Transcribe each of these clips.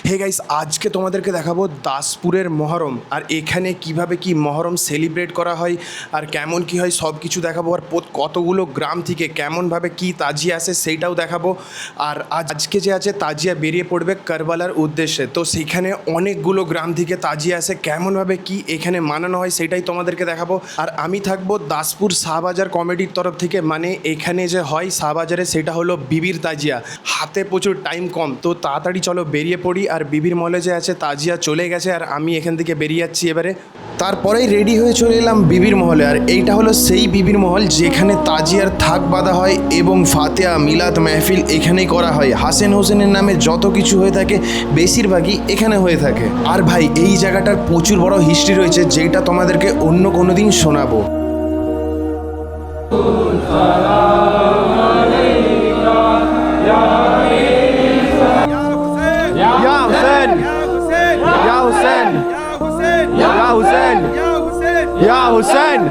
Hey guys, আজকে তোমাদেরকে দেখাবো দাসপুরের মহরম আর এখানে কিভাবে কি মহরম সেলিব্রেট করা হয় আর কেমন কি হয় সব কিছু দেখাবো। আর কতগুলো গ্রাম থেকে কেমনভাবে কি তাজিয়া আসে সেইটাও দেখাবো। আর আজকে যে আছে তাজিয়া বেরিয়ে পড়বে কারবালার উদ্দেশ্যে, তো সেইখানে অনেকগুলো গ্রাম থেকে তাজিয়া আসে, কেমনভাবে কি এখানে মানানো হয় সেটাই তোমাদেরকে দেখাবো। আর আমি থাকবো দাসপুর শাহবাজার কমিটির তরফ থেকে, মানে এখানে যে হয় শাহবাজারে সেটা হলো বিবির তাজিয়া। হাতে প্রচুর টাইম কম, তো তাড়াতাড়ি চলো বেরিয়ে পড়ি। আর বিবির মলে যে আছে তাজিয়া চলে গেছে আর আমি এখান থেকে বেরিয়ে যাচ্ছি এবারে। তারপরেই রেডি হয়ে চলে এলাম বিবির মহলে। আর এইটা হলো সেই বিবির মহল যেখানে তাজিয়ার থাক বাঁধা হয় এবং ফাতেহা মিলাদ মেহফিল এখানেই করা হয়। হাসেন হোসেনের নামে যত কিছু হয়ে থাকে বেশিরভাগই এখানে হয়ে থাকে। আর ভাই এই জায়গাটার প্রচুর বড় হিস্ট্রি রয়েছে যেটা তোমাদেরকে অন্য কোনো দিন শোনাবো। Ya Hussein!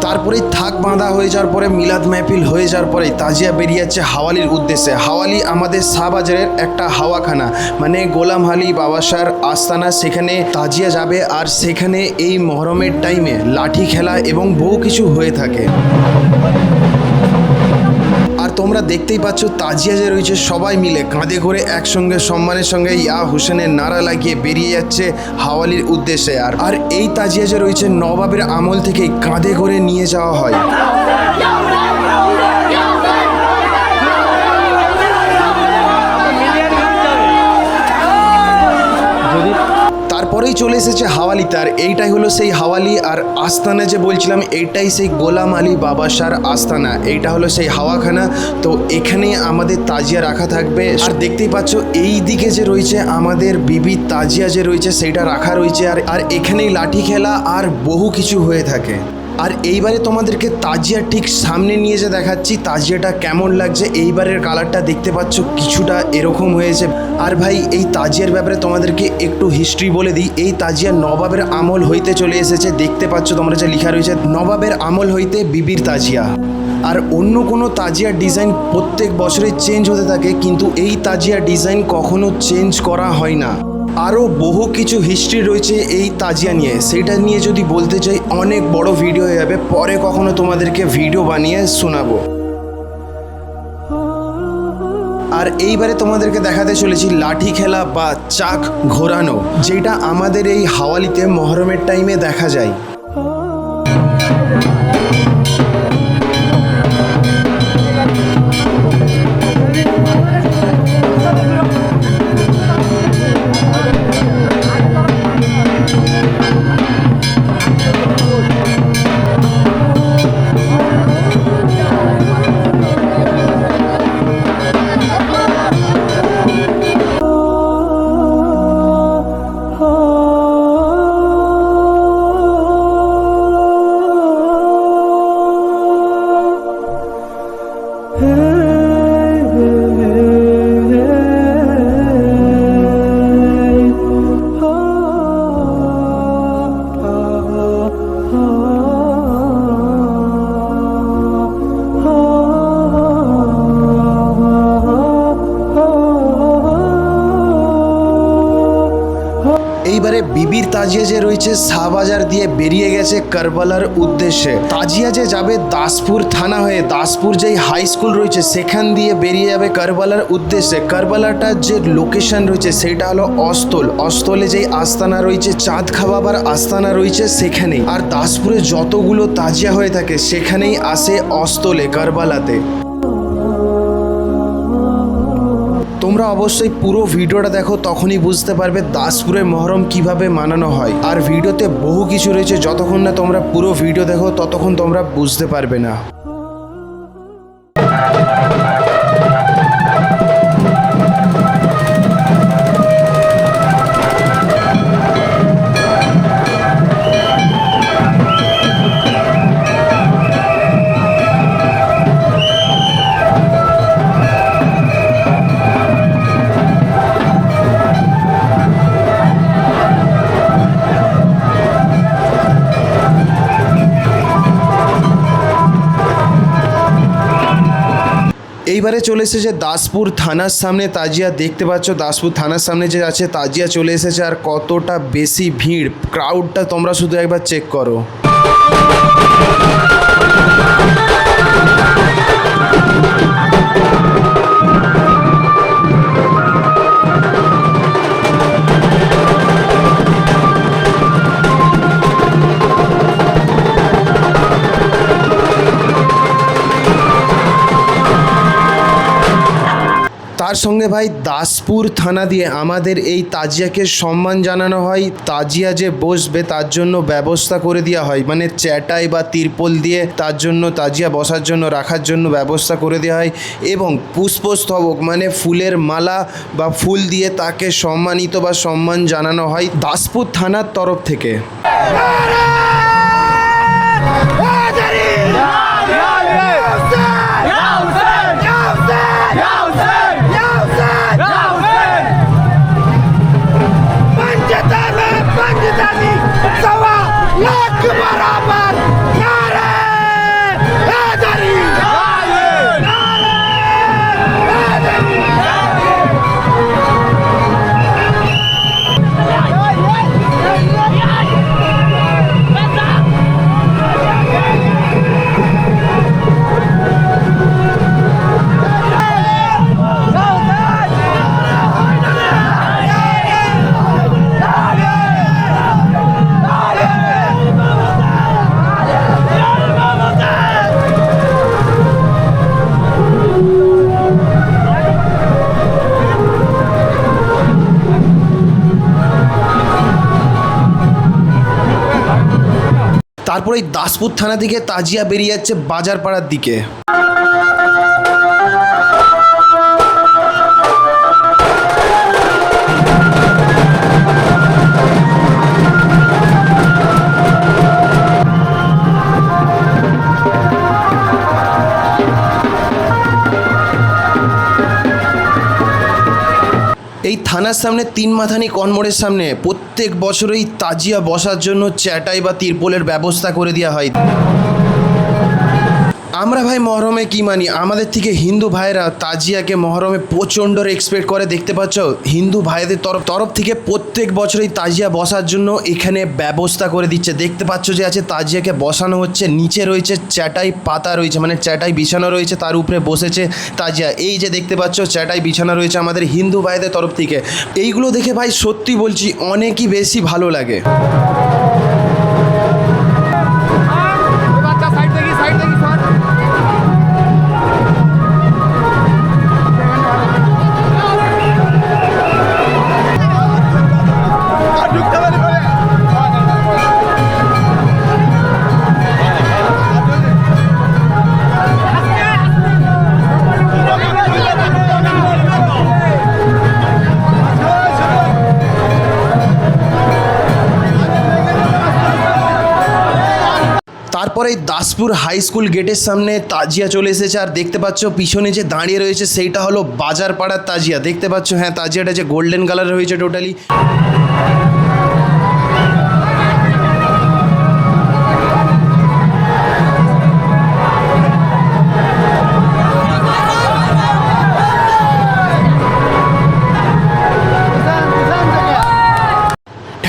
তারপরেই থাক বাঁধা হয়ে যাওয়ার পরে মিলাদ মেহফিল হয়ে যাওয়ার পরে তাজিয়া বেরিয়ে যাচ্ছে হাওয়ালির উদ্দেশ্যে। হাওয়ালি আমাদের শাহবাজারের একটা হাওয়াখানা, মানে গোলাম আলী বাবাসার আস্তানা, সেখানে তাজিয়া যাবে। আর সেখানে এই মহরমের টাইমে লাঠি খেলা এবং বহু কিছু হয়ে থাকে। আর তোমরা দেখতেই পাচ্ছ তাজিয়া যে রয়েছে সবাই মিলে কাঁধে করে একসঙ্গে সম্মানের সঙ্গে ইয়া হুসেনের নারা লাগিয়ে বেরিয়ে যাচ্ছে হাওয়ালির উদ্দেশ্যে। আর এই তাজিয়া যে রয়েছে নবাবের আমল থেকেই কাঁধে করে নিয়ে যাওয়া হয়। তারপরেই চলে এসেছে হাওয়ালিতে। আর এইটাই হলো সেই হাওয়ালি। আর আস্তানা যে বলছিলাম এইটাই সেই গোলাম আলী বাবাসার আস্তানা, এইটা হলো সেই হাওয়াখানা। তো এখানে আমাদের তাজিয়া রাখা থাকবে। আর দেখতেই পাচ্ছ এই দিকে যে রয়েছে আমাদের বিবি তাজিয়া যে রয়েছে সেইটা রাখা রয়েছে। আর এখানেই লাঠি খেলা আর বহু কিছু হয়ে থাকে। আর এইবারে তোমাদেরকে তাজিয়ার ঠিক সামনে নিয়ে যে দেখাচ্ছি তাজিয়াটা কেমন লাগছে। এইবারের কালারটা দেখতে পাচ্ছ কিছুটা এরকম হয়েছে। আর ভাই এই তাজিয়ার ব্যাপারে তোমাদেরকে একটু হিস্ট্রি বলে দিই। এই তাজিয়া নবাবের আমল হইতে চলে এসেছে, দেখতে পাচ্ছ তোমরা যে লেখা রয়েছে নবাবের আমল হইতে বিবির তাজিয়া। আর অন্য কোনো তাজিয়ার ডিজাইন প্রত্যেক বছরে চেঞ্জ হতে থাকে, কিন্তু এই তাজিয়ার ডিজাইন কখনো চেঞ্জ করা হয় না। আরও বহু কিছু হিস্ট্রি রয়েছে এই তাজিয়া নিয়ে, সেইটা নিয়ে যদি বলতে চাই অনেক বড় ভিডিও হয়ে যাবে, পরে কখনো তোমাদেরকে ভিডিও বানিয়ে শোনাবো। আর এইবারে তোমাদেরকে দেখাতে চলেছি লাঠি খেলা বা চাক ঘোরানো, যেটা আমাদের এই হাওয়ালিতে মহরমের টাইমে দেখা যায়। এইবারে বিবির তাজিয়া যে রয়েছে শাহবাজার দিয়ে বেরিয়ে গেছে কারবালার উদ্দেশ্যে। তাজিয়া যে যাবে দাসপুর থানা হয়ে, দাসপুর যেই হাই স্কুল রয়েছে সেখান দিয়ে বেরিয়ে যাবে কারবালার উদ্দেশ্যে। কারবালাটার যে লোকেশন রয়েছে সেটা হলো অস্তল। অস্তলে যেই আস্তানা রয়েছে চাঁদ খাওয়াবার আস্তানা রয়েছে সেখানেই। আর দাসপুরে যতগুলো তাজিয়া হয়ে থাকে সেখানেই আসে অস্তলে কারবালাতে। তোমরা অবশ্যই পুরো ভিডিওটা দেখো, তখনই বুঝতে পারবে দাসপুরের মহরম কিভাবে মানানো হয়। আর ভিডিওতে বহু কিছু রয়েছে, যতক্ষণ না তোমরা পুরো ভিডিও দেখো ততক্ষণ তোমরা বুঝতে পারবে না। এইবারে চলে এসেছে দাসপুর থানার সামনে তাজিয়া, দেখতে পাচ্ছ দাসপুর থানার সামনে যে আছে তাজিয়া চলে এসেছে, আর কতটা বেশি ভিড়, ক্রাউডটা তোমরা শুধু একবার চেক করো। তার সঙ্গে ভাই দাসপুর থানা দিয়ে আমাদের এই তাজিয়াকে সম্মান জানানো হয়। তাজিয়া যে বসবে তার জন্য ব্যবস্থা করে দেওয়া হয়, মানে চ্যাটাই বা তিরপল দিয়ে তার জন্য তাজিয়া বসার জন্য রাখার জন্য ব্যবস্থা করে দেওয়া হয়, এবং পুষ্পস্তবক মানে ফুলের মালা বা ফুল দিয়ে তাকে সম্মানিত বা সম্মান জানানো হয় দাসপুর থানার তরফ থেকে। তারপরে এই দাসপুর থানা থেকে তাজিয়া বেরিয়ে যাচ্ছে বাজারপাড়ার দিকে। এই থানার সামনে তিন মাথানি কনমোড়ের সামনে প্রত্যেক বছরই তাজিয়া বসার জন্য চ্যাটাই বা তিরপলের ব্যবস্থা করে দেওয়া হয়। আমরা ভাই মহরমে কি মানি, আমাদের থেকে হিন্দু ভাইরা তাজিয়াকে মহরমে প্রচণ্ড রেসপেক্ট করে। দেখতে পাচ্ছ হিন্দু ভাইদের তরফ থেকে প্রত্যেক বছরই তাজিয়া বসার জন্য এখানে ব্যবস্থা করে দিচ্ছে। দেখতে পাচ্ছ যে আছে তাজিয়াকে বসানো হচ্ছে, নিচে রয়েছে চ্যাটাই পাতা রয়েছে, মানে চ্যাটাই বিছানো রয়েছে, তার উপরে বসেছে তাজিয়া। এই যে দেখতে পাচ্ছ চ্যাটাই বিছানো রয়েছে আমাদের হিন্দু ভাইদের তরফ থেকে। এইগুলো দেখে ভাই সত্যি বলছি অনেকই বেশি ভালো লাগে। তারপরে দাসপুর হাই স্কুল গেটের সামনে তাজিয়া চলে এসেছে, আর দেখতে পাচ্ছ পিছনে যে দাঁড়িয়ে রয়েছে সেইটা হলো বাজারপাড়ার তাজিয়া। দেখতে পাচ্ছ হ্যাঁ তাজিয়াটা যে গোল্ডেন কালারের হয়েছে totally.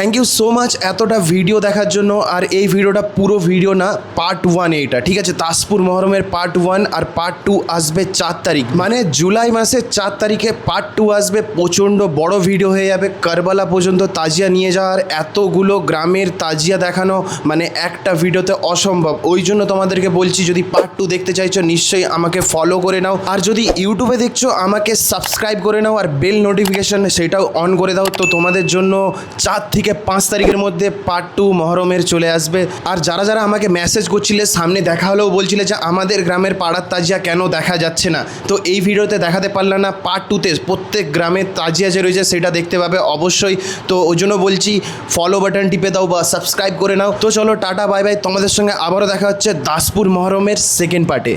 Thank you so much এতটা ভিডিও দেখার জন্য। আর এই ভিডিওটা পুরো ভিডিও না, পার্ট 1 এইটা, ঠিক আছে? দাসপুর মহরমের পার্ট 1 আর পার্ট 2 আসবে 4 তারিখ, মানে জুলাই মাসের 4 তারিখে পার্ট 2 আসবে। প্রচণ্ড বড় ভিডিও হয়ে যাবে, কারবালা পর্যন্ত তাজিয়া নিয়ে যাওয়ার, এতগুলো গ্রামের তাজিয়া দেখানো মানে একটা ভিডিওতে অসম্ভব। ওই জন্য তোমাদেরকে বলছি যদি পার্ট 2 দেখতে চাইছো নিশ্চয়ই আমাকে ফলো করে নাও, আর যদি ইউটিউবে দেখছো আমাকে সাবস্ক্রাইব করে নাও, আর বেল নোটিফিকেশান সেটাও অন করে দাও। তো তোমাদের জন্য 4 থেকে 5 তারিখের মধ্যে পার্ট 2 মহরমের চলে আসবে। আর যারা যারা আমাকে মেসেজ করছিলে সামনে দেখা হলেও বলছিলে যে আমাদের গ্রামের পাড়ার তাজিয়া কেন দেখা যাচ্ছে না, তো এই ভিডিওতে দেখাতে পারলাম না। পার্ট 2তে প্রত্যেক গ্রামের তাজিয়া যে রয়েছে সেটা দেখতে পাবে অবশ্যই। তো ওই জন্য বলছি ফলো বাটন টিপে দাও বা সাবস্ক্রাইব করে নাও। তো চলো টাটা বাই বাই, তোমাদের সঙ্গে আবারও দেখা হচ্ছে দাসপুর মহরমের সেকেন্ড পার্টে।